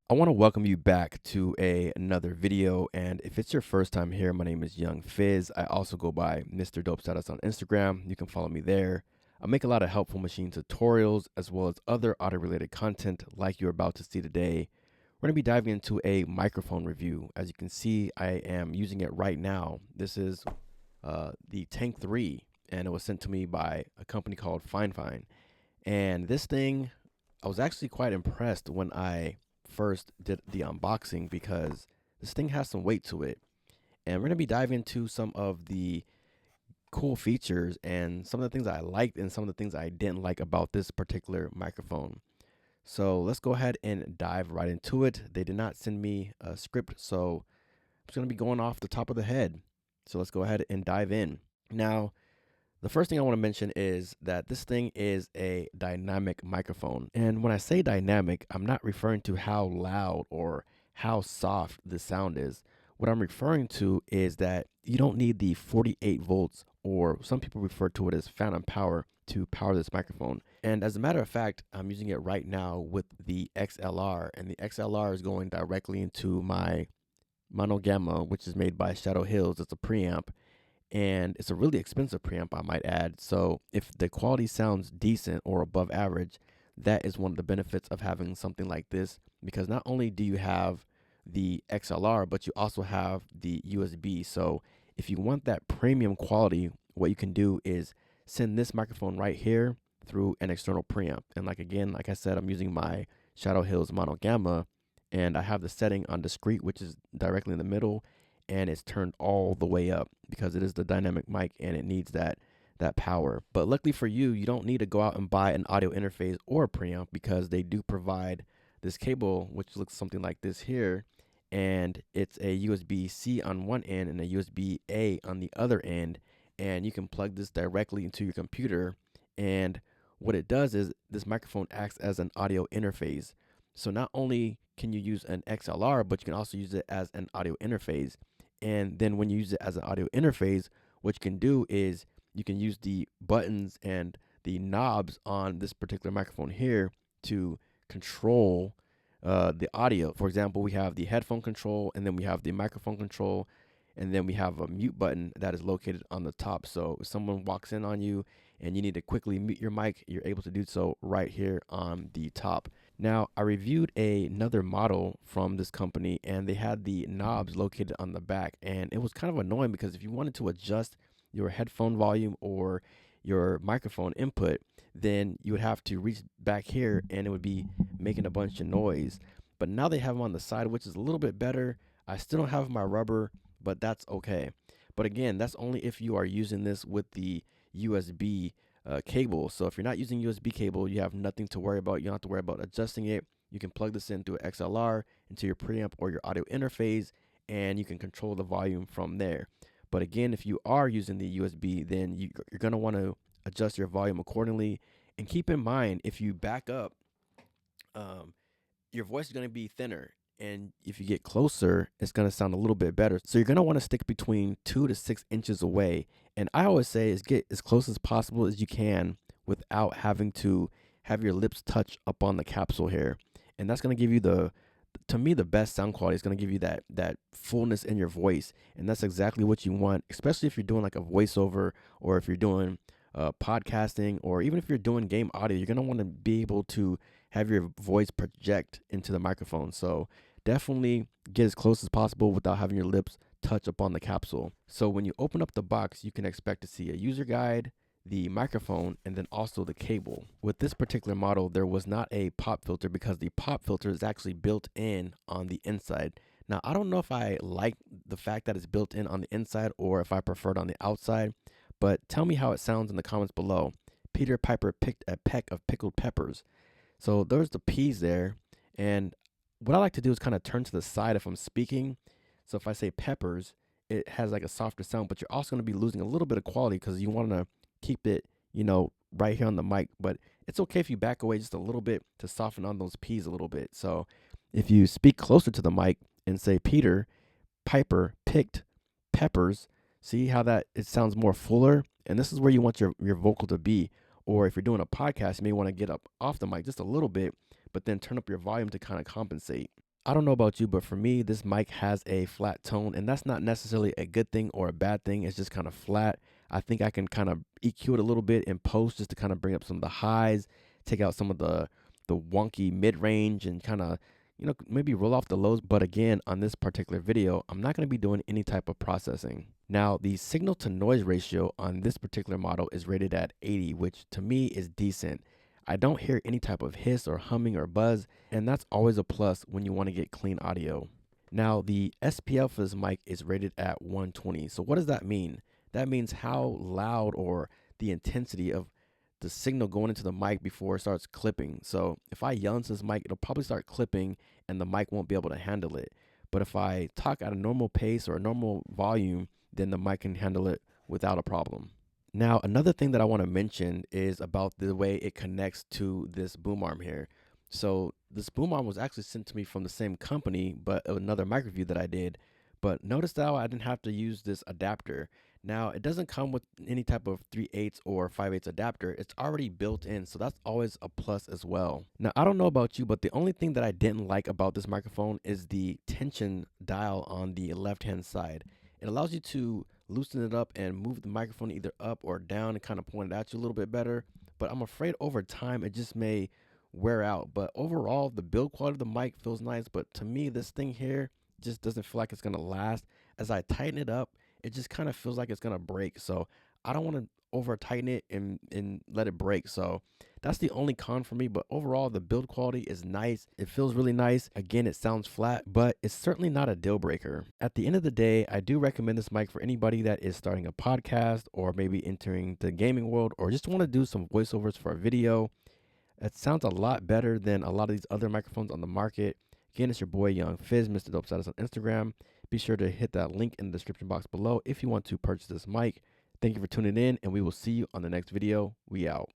I want to welcome you back to another video. And if it's your first time here, my name is Young Fizz. I also go by Mr. Dope Status on Instagram. You can follow me there. I make a lot of helpful machine tutorials as well as other audio related content like you're about to see today. We're going to be diving into a microphone review. As you can see, I am using it right now. This is the Tank 3, and it was sent to me by a company called Fifine. And this thing, I was actually quite impressed when I first did the unboxing because this thing has some weight to it. And we're going to be diving into some of the cool features and some of the things I liked and some of the things I didn't like about this particular microphone. So let's go ahead and dive right into it. They did not send me a script, so I'm just going to be going off the top of the head. So let's go ahead and dive in. Now, the first thing I want to mention is that this thing is a dynamic microphone. And when I say dynamic, I'm not referring to how loud or how soft the sound is. What I'm referring to is that you don't need the 48 volts, or some people refer to it as phantom power, to power this microphone. And as a matter of fact, I'm using it right now with the XLR, and the XLR is going directly into my Mono Gamma, which is made by Shadow Hills. It's a preamp, and it's a really expensive preamp, I might add. So if the quality sounds decent or above average, that is one of the benefits of having something like this, because not only do you have the XLR, but you also have the USB. So if you want that premium quality, what you can do is send this microphone right here through an external preamp. And like I said, I'm using my Shadow Hills Mono Gamma, and I have the setting on discrete, which is directly in the middle, and it's turned all the way up because it is the dynamic mic and it needs that power. But luckily for you, you don't need to go out and buy an audio interface or a preamp, because they do provide this cable, which looks something like this here, and it's a USB-C on one end and a USB-A on the other end, and you can plug this directly into your computer. And what it does is this microphone acts as an audio interface. So not only can you use an XLR, but you can also use it as an audio interface. And then when you use it as an audio interface, what you can do is you can use the buttons and the knobs on this particular microphone here to control the audio. For example, we have the headphone control, and then we have the microphone control, and then we have a mute button that is located on the top. So if someone walks in on you and you need to quickly mute your mic, you're able to do so right here on the top. Now, I reviewed another model from this company, and they had the knobs located on the back, and it was kind of annoying because if you wanted to adjust your headphone volume or your microphone input, then you would have to reach back here and it would be making a bunch of noise. But now they have them on the side, which is a little bit better. I still don't have my rubber, but that's okay. But again, that's only if you are using this with the USB cable. So if you're not using USB cable, you have nothing to worry about. You don't have to worry about adjusting it. You can plug this into an XLR, into your preamp or your audio interface, and you can control the volume from there. But again, if you are using the USB, then you're going to want to adjust your volume accordingly. And keep in mind, if you back up, um, your voice is going to be thinner. And if you get closer, it's going to sound a little bit better. So you're going to want to stick between 2 to 6 inches away. And I always say is get as close as possible as you can without having to have your lips touch up on the capsule here. And that's going to give you to me, the best sound quality. Is going to give you that fullness in your voice. And that's exactly what you want, especially if you're doing like a voiceover, or if you're doing podcasting, or even if you're doing game audio. You're going to want to be able to have your voice project into the microphone. So definitely get as close as possible without having your lips touch upon the capsule. So when you open up the box, you can expect to see a user guide, the microphone, and then also the cable. With this particular model, there was not a pop filter because the pop filter is actually built in on the inside. Now, I don't know if I like the fact that it's built in on the inside or if I prefer it on the outside, but tell me how it sounds in the comments below. Peter Piper picked a peck of pickled peppers. So there's the P's there. And what I like to do is kind of turn to the side if I'm speaking. So if I say peppers, it has like a softer sound, but you're also going to be losing a little bit of quality because you want to keep it, right here on the mic. But it's okay if you back away just a little bit to soften on those P's a little bit. So if you speak closer to the mic and say Peter Piper picked peppers, see how that it sounds more fuller? And this is where you want your vocal to be. Or if you're doing a podcast, you may want to get up off the mic just a little bit, but then turn up your volume to kind of compensate. I don't know about you, but for me, this mic has a flat tone, and that's not necessarily a good thing or a bad thing. It's just kind of flat. I think I can kind of EQ it a little bit in post just to kind of bring up some of the highs, take out some of the wonky mid range, and kind of maybe roll off the lows. But again, on this particular video, I'm not going to be doing any type of processing. Now, the signal to noise ratio on this particular model is rated at 80, which to me is decent. I don't hear any type of hiss or humming or buzz, and that's always a plus when you want to get clean audio. Now, the SPL for this mic is rated at 120. So what does that mean? That means how loud or the intensity of the signal going into the mic before it starts clipping. So if I yell into this mic, it'll probably start clipping and the mic won't be able to handle it. But if I talk at a normal pace or a normal volume, then the mic can handle it without a problem. Now, another thing that I want to mention is about the way it connects to this boom arm here. So this boom arm was actually sent to me from the same company, but another mic review that I did. But notice how I didn't have to use this adapter. Now, it doesn't come with any type of 3/8 or 5/8 adapter. It's already built in, so that's always a plus as well. Now, I don't know about you, but the only thing that I didn't like about this microphone is the tension dial on the left-hand side. It allows you to loosen it up and move the microphone either up or down and kind of point it at you a little bit better. But I'm afraid over time it just may wear out. But overall, the build quality of the mic feels nice. But to me, this thing here just doesn't feel like it's going to last. As I tighten it up, it just kind of feels like it's going to break. So I don't want to over tighten it and let it break. So that's the only con for me. But overall, the build quality is nice. It feels really nice. Again, it sounds flat, but it's certainly not a deal breaker. At the end of the day, I do recommend this mic for anybody that is starting a podcast or maybe entering the gaming world or just want to do some voiceovers for a video. It sounds a lot better than a lot of these other microphones on the market. Again, it's your boy Young Fizz, Mr. Dope Status on Instagram. Be sure to hit that link in the description box below if you want to purchase this mic. Thank you for tuning in, and we will see you on the next video. We out.